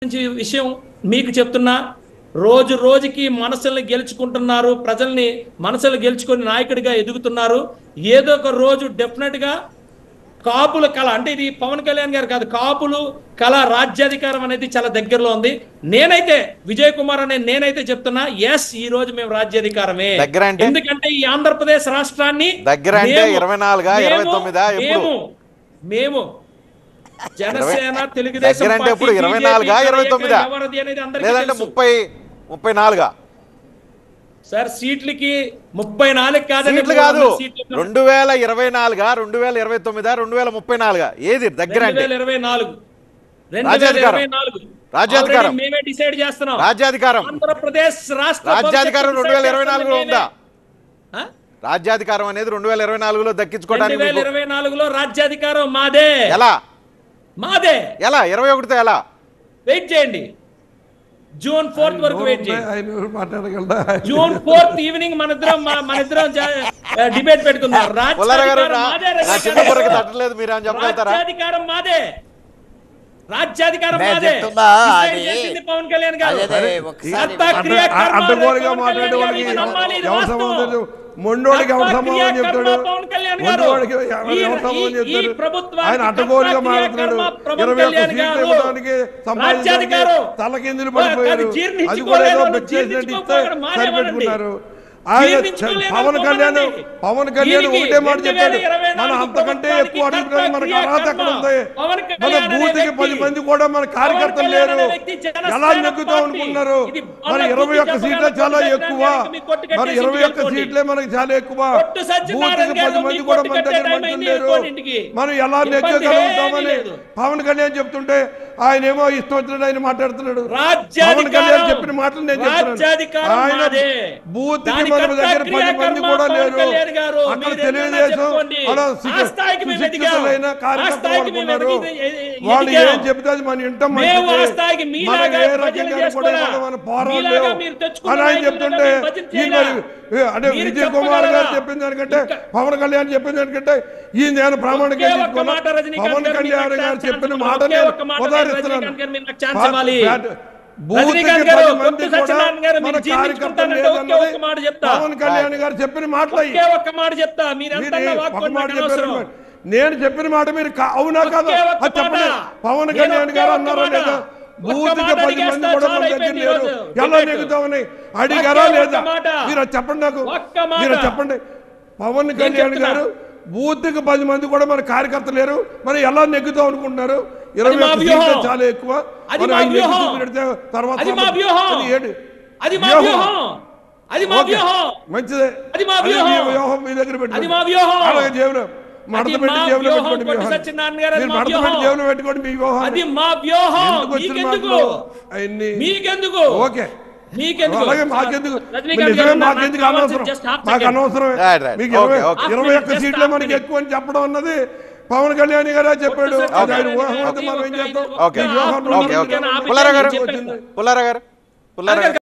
విషయం మీకు చెప్తున్నా, రోజు రోజుకి మనసుల్ని గెలుచుకుంటున్నారు, ప్రజల్ని మనసులు గెలుచుకొని నాయకుడిగా ఎదుగుతున్నారు. ఏదో ఒక రోజు డెఫినెట్ గా కాపుల కళ, అంటే ఇది పవన్ కళ్యాణ్ గారు కాదు, కాపులు కళ రాజ్యాధికారం అనేది చాలా దగ్గరలో ఉంది. నేనైతే విజయ్ కుమార్ అనే నేనైతే చెప్తున్నా, ఎస్ ఈ రోజు మేము రాజ్యాధికారమే. ఎందుకంటే ఈ ఆంధ్రప్రదేశ్ రాష్ట్రాన్ని మేము జనసేన తెలుగుదేశం పార్టీ ఇప్పుడు 24 29 లేదంటే 30 34 సార్ సీట్లకి 34 కాదండి, సీట్లు కాదు 2024 2029 2034 ఏది దగ్గర అంటే 2024 రాజ్యాధికారం మేమే డిసైడ్ చేస్తున్నాం. రాజ్యాధికారం ఆంధ్రప్రదేశ్ రాష్ట్ర రాజ్యాధికారం 2024 లో ఉందా? రాజ్యాధికారం అనేది 2024 లో దక్కించుకోవడానికి 2024 లో రాజ్యాధికారం మాదే. ఎలా మాదే ఎలా 21తో ఎలా? వెయిట్ చేయండి, జూన్ 4th వరకు వెయిట్ చేయండి. జూన్ 4th ఈవినింగ్ మన ఇద్దరం డిబేట్ పెట్టుకుందాం. రాజ్యాధికారం మాదే, రాజ్యాధికారం మాదే. పవన్ కళ్యాణ్ గారు మొండోడికి ఎవరు సమాధానం చెప్తాడు? మొండోడికి ఎవరు సమాధానం చెప్తాడు? ఆయన అడ్డగోలుగా మాట్లాడుతున్నాడు. 21 సీట్లు ఇవ్వడానికి సంపాదించడానికి తలకిందులు పడిపోయారు. అది కూడా ఏదో పెట్టేసినట్టు ఇస్తే సరిపెట్టుకున్నారు. ఆయన పవన్ కళ్యాణ్ ఒకటే మాట చెప్పాడు, మనం అంతకంటే ఎక్కువ అడుగుతున్నాం, మనకు అర్హత ఎక్కడ ఉంది? మన బూత్కి 10 మంది కూడా మన కార్యకర్తలు లేరు, ఎలా నెగ్గుతాం అనుకున్నారు? మరి 21 సీట్లే చాలా ఎక్కువ, మరి 21 సీట్లే మనకి చాలా ఎక్కువ. బూత్కి 10 మంది కూడా మన దగ్గర మనుషులు లేరు, మనం ఎలా నెగ్గగలుగుతామని పవన్ కళ్యాణ్ చెప్తుంటే ఆయన ఏమో ఇష్టం వచ్చినట్టు ఆయన మాట్లాడుతున్నాడు. పవన్ కళ్యాణ్ చెప్పిన మాటలు నేను చెప్తున్నాను. ఆయన బూత్కి మన దగ్గర 10 మంది కూడా లేరు, అక్కడ తెలుగుదేశం సుశిక్షితులైన కార్యకర్తలు ఉన్నారు, వాళ్ళు ఏం చెప్తే అది మన ఇంట మంచిది, మనకు ఏ రకంగా కూడా మన పోరాలు లేవు అని ఆయన చెప్తుంటే అంటే విజయ్ కుమార్ గారు చెప్పిన దానికంటే పవన్ కళ్యాణ్ చెప్పిన దానికంటే ఈ నేను ప్రామాణికంగా తీసుకున్నాను. పవన్ కళ్యాణ్ గారు చెప్పిన మాట నేను ఉదాహరిస్తున్నాను. పవన్ కళ్యాణ్ గారు చెప్పిన మాటలు నేను చెప్పిన మాట మీరు అవునా కాదా అది చెప్పండి. పవన్ కళ్యాణ్ గారు అన్నారా లేదా? బూత్కి 10 మంది కూడా మన దగ్గర లేరు, ఎలా నెగ్గుతామని అడిగారా లేదా? మీరు చెప్పండి, నాకు మీరు చెప్పండి. పవన్ కళ్యాణ్ గారు బూత్కి 10 మంది కూడా మన కార్యకర్తలు లేరు, మరి ఎలా నెగ్గుతాం అనుకుంటున్నారు? 21 సీట్లు చాలా ఎక్కువ, తర్వాత మంచిదే వ్యూహం మీ దగ్గర పెట్టుకోండి, జేబులో మడత పెట్టి జేబులో పెట్టుకోండి, మడత పెట్టి జేబులో పెట్టుకోండి మీ వ్యూహం. ఓకే అలాగే మాకెందుకు అనవసరం, మాకు అనవసరమే. మీకు 21 సీట్లే మనకి ఎక్కువ అని చెప్పడం అన్నది పవన్ కళ్యాణ్ గారే చెప్పాడు. అది ఆయన ఊహం అయితే మనం ఏం చేస్తాం?